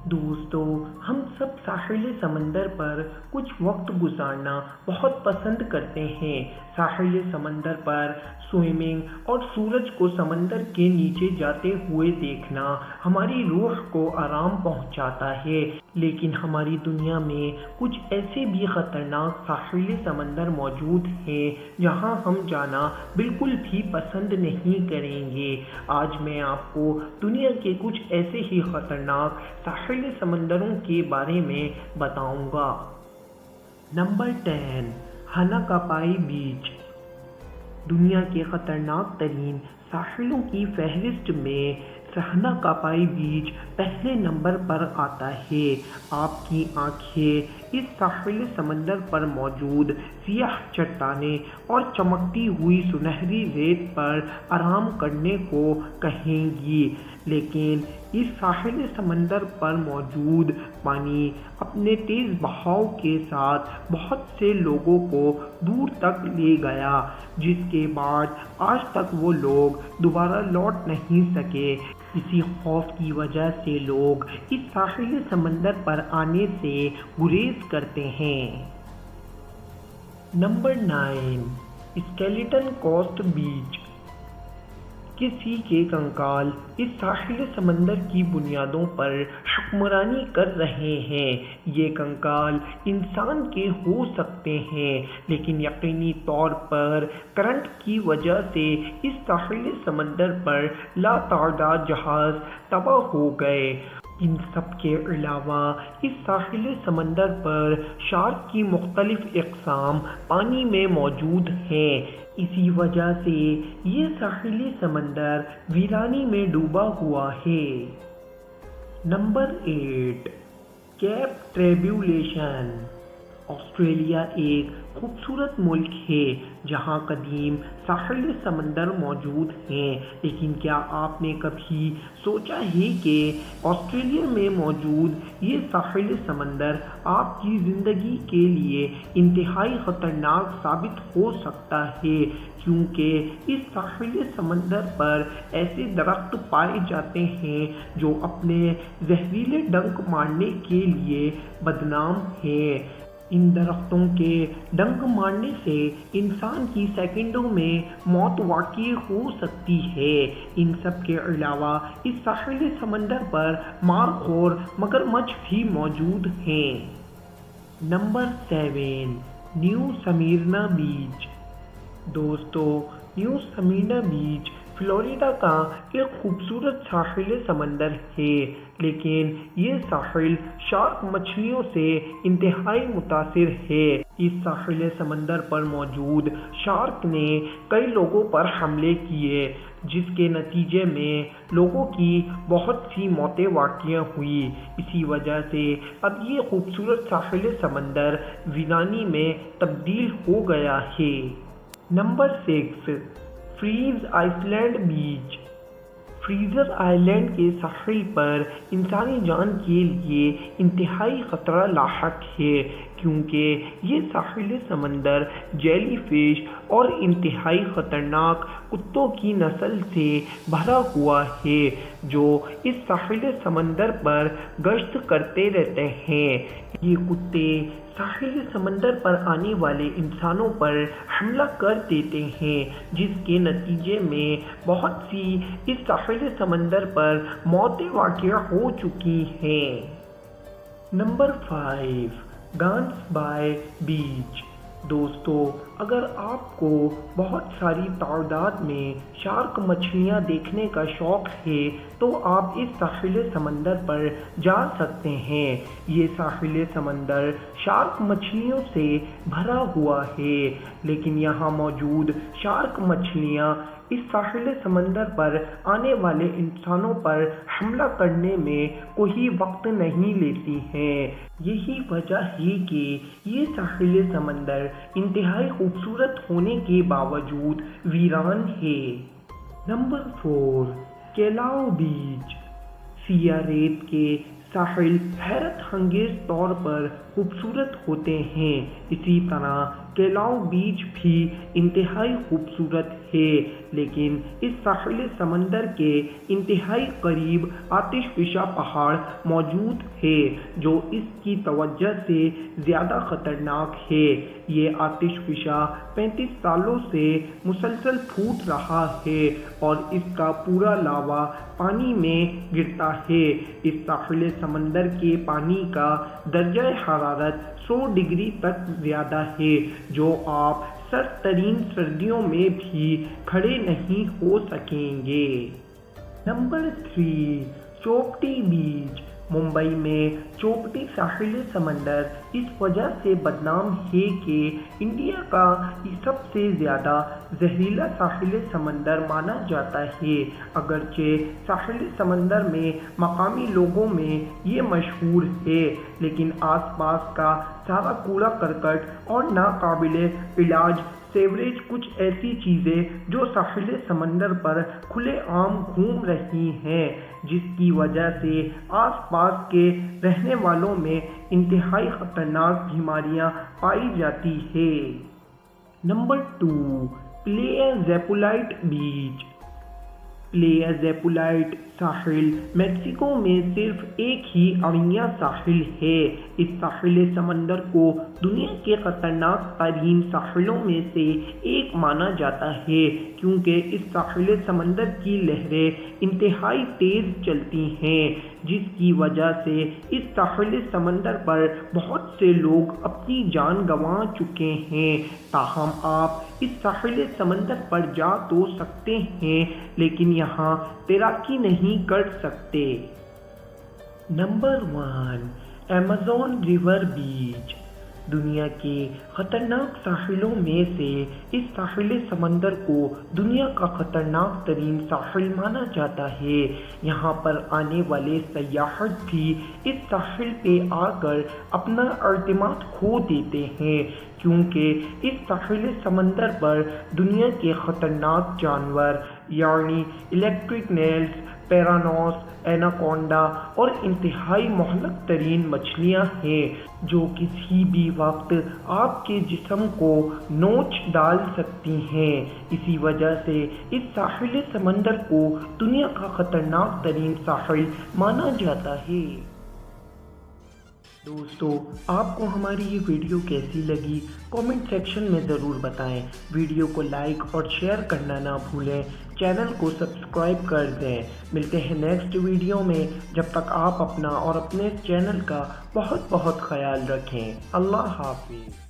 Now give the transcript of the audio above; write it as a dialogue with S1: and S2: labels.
S1: دوستو، ہم سب ساحل سمندر پر کچھ وقت گزارنا بہت پسند کرتے ہیں۔ ساحل سمندر پر سوئمنگ اور سورج کو سمندر کے نیچے جاتے ہوئے دیکھنا ہماری روح کو آرام پہنچاتا ہے، لیکن ہماری دنیا میں کچھ ایسے بھی خطرناک ساحل سمندر موجود ہیں جہاں ہم جانا بالکل بھی پسند نہیں کریں گے۔ آج میں آپ کو دنیا کے کچھ ایسے ہی خطرناک ساحل سمندروں کے بارے میں بتاؤں گا۔ نمبر 10، ہاناکاپائی بیچ۔ دنیا کے خطرناک ترین ساحلوں کی فہرست میں ہاناکاپائی بیچ پہلے نمبر پر آتا ہے۔ آپ کی آنکھیں اس ساحل سمندر پر موجود سیاہ چٹانیں اور چمکتی ہوئی سنہری ریت پر آرام کرنے کو کہیں گی، لیکن اس ساحل سمندر پر موجود پانی اپنے تیز بہاؤ کے ساتھ بہت سے لوگوں کو دور تک لے گیا، جس کے بعد آج تک وہ لوگ دوبارہ لوٹ نہیں سکے۔ اسی خوف کی وجہ سے لوگ اس ساحل سمندر پر آنے سے گریز کرتے ہیں۔ نمبر 9، اسکیلیٹن کوسٹ بیچ۔ کسی کے کنکال اس ساحل سمندر کی بنیادوں پر حکمرانی کر رہے ہیں۔ یہ کنکال انسان کے ہو سکتے ہیں، لیکن یقینی طور پر کرنٹ کی وجہ سے اس ساحل سمندر پر لاتعداد جہاز تباہ ہو گئے۔ ان سب کے علاوہ اس ساحل سمندر پر شارک کی مختلف اقسام پانی میں موجود ہیں۔ اسی وجہ سے یہ ساحلی سمندر ویرانی میں ڈوبا ہوا ہے۔ Number 8، cap ٹریبیولیشن۔ آسٹریلیا ایک خوبصورت ملک ہے جہاں قدیم ساحل سمندر موجود ہیں، لیکن کیا آپ نے کبھی سوچا ہے کہ آسٹریلیا میں موجود یہ ساحل سمندر آپ کی زندگی کے لیے انتہائی خطرناک ثابت ہو سکتا ہے، کیونکہ اس ساحل سمندر پر ایسے درخت پائے جاتے ہیں جو اپنے زہریلے ڈنک مارنے کے لیے بدنام ہیں۔ ان درختوں کے ڈنک مارنے سے انسان کی سیکنڈوں میں موت واقع ہو سکتی ہے۔ ان سب کے علاوہ اس ساحل سمندر پر مارخور مگرمچھ بھی موجود ہیں۔ نمبر 7، نیو سمیرنا بیچ۔ دوستو، نیو سمیرنا بیچ فلوریڈا کا ایک خوبصورت ساحل سمندر ہے، لیکن یہ ساحل شارک مچھلیوں سے انتہائی متاثر ہے۔ اس ساحل سمندر پر موجود شارک نے کئی لوگوں پر حملے کیے، جس کے نتیجے میں لوگوں کی بہت سی موتیں واقع ہوئی۔ اسی وجہ سے اب یہ خوبصورت ساحل سمندر ویرانی میں تبدیل ہو گیا ہے۔ نمبر 6، فریز آئس لینڈ بیچ۔ فریزر آئی لینڈ کے ساحل پر انسانی جان کے لیے انتہائی خطرہ لاحق ہے، کیونکہ یہ ساحل سمندر جیلی فش اور انتہائی خطرناک کتوں کی نسل سے بھرا ہوا ہے جو اس ساحل سمندر پر گشت کرتے رہتے ہیں۔ یہ کتے ساحل سمندر پر آنے والے انسانوں پر حملہ کر دیتے ہیں، جس کے نتیجے میں بہت سی اس ساحل سمندر پر موتیں واقع ہو چکی ہیں۔ نمبر 5، گانس بائے بیچ۔ دوستو، اگر آپ کو بہت ساری تعداد میں شارک مچھلیاں دیکھنے کا شوق ہے تو آپ اس ساحل سمندر پر جا سکتے ہیں۔ یہ ساحل سمندر شارک مچھلیوں سے بھرا ہوا ہے، لیکن یہاں موجود شارک مچھلیاں اس ساحل سمندر پر آنے والے انسانوں پر حملہ کرنے میں کوئی وقت نہیں لیتی ہیں۔ یہی وجہ ہے کہ یہ ساحل سمندر انتہائی خوبصورت ہونے کے باوجود ویران ہے۔ نمبر 4، کیلاؤ بیچ۔ سیاہ ریت کے ساحل حیرت انگیز طور پر خوبصورت ہوتے ہیں، اسی طرح کیلاؤ بیچ بھی انتہائی خوبصورت ہے، لیکن اس ساحل سمندر کے انتہائی قریب آتش فشاں پہاڑ موجود ہے جو اس کی توجہ سے زیادہ خطرناک ہے۔ یہ آتش فشاں 35 سالوں سے مسلسل پھوٹ رہا ہے اور اس کا پورا لاوا پانی میں گرتا ہے۔ اس ساحل سمندر کے پانی کا درجہ حرارت 100 ڈگری تک زیادہ ہے، جو آپ سرد ترین سردیوں میں بھی کھڑے نہیں ہو سکیں گے۔ نمبر 3، چوپٹی بیچ۔ ممبئی میں چوپٹی ساحل سمندر اس وجہ سے بدنام ہے کہ انڈیا کا سب سے زیادہ زہریلا ساحل سمندر مانا جاتا ہے۔ اگرچہ ساحل سمندر میں مقامی لوگوں میں یہ مشہور ہے، لیکن آس پاس کا سارا کوڑا کرکٹ اور ناقابل علاج سیوریج کچھ ایسی چیزیں جو ساحل سمندر پر کھلے عام گھوم رہی ہیں، جس کی وجہ سے آس پاس کے رہنے والوں میں انتہائی خطرناک بیماریاں پائی جاتی ہیں۔ نمبر 2، پلیہ زیپولائٹ بیچ۔ پلیہ زیپولائٹ ساحل میکسیکو میں صرف ایک ہی اڑیاں ساحل ہے۔ اس ساحل سمندر کو دنیا کے خطرناک ترین ساحلوں میں سے ایک مانا جاتا ہے، کیونکہ اس ساحل سمندر کی لہریں انتہائی تیز چلتی ہیں، جس کی وجہ سے اس ساحل سمندر پر بہت سے لوگ اپنی جان گنوا چکے ہیں۔ تاہم آپ اس ساحل سمندر پر جا تو سکتے ہیں، لیکن یہاں تیراکی نہیں کر سکتے۔ نمبر 1، ایمیزون ریور بیچ۔ دنیا کے خطرناک ساحلوں میں سے اس ساحل سمندر کو دنیا کا خطرناک ترین ساحل مانا جاتا ہے۔ یہاں پر آنے والے سیاح بھی اس ساحل پہ آ کر اپنا اعتماد کھو دیتے ہیں، کیونکہ اس ساحل سمندر پر دنیا کے خطرناک جانور یعنی الیکٹرک نیلز، پیرانوس، ایناکونڈا اور انتہائی مہلک ترین مچھلیاں ہیں جو کسی بھی وقت آپ کے جسم کو نوچ ڈال سکتی ہیں۔ اسی وجہ سے اس ساحل سمندر کو دنیا کا خطرناک ترین ساحل مانا جاتا ہے۔ دوستو، آپ کو ہماری یہ ویڈیو کیسی لگی کامنٹ سیکشن میں ضرور بتائیں۔ ویڈیو کو لائک اور شیئر کرنا نہ بھولیں، چینل کو سبسکرائب کر دیں۔ ملتے ہیں نیکسٹ ویڈیو میں، جب تک آپ اپنا اور اپنے چینل کا بہت بہت خیال رکھیں۔ اللہ حافظ۔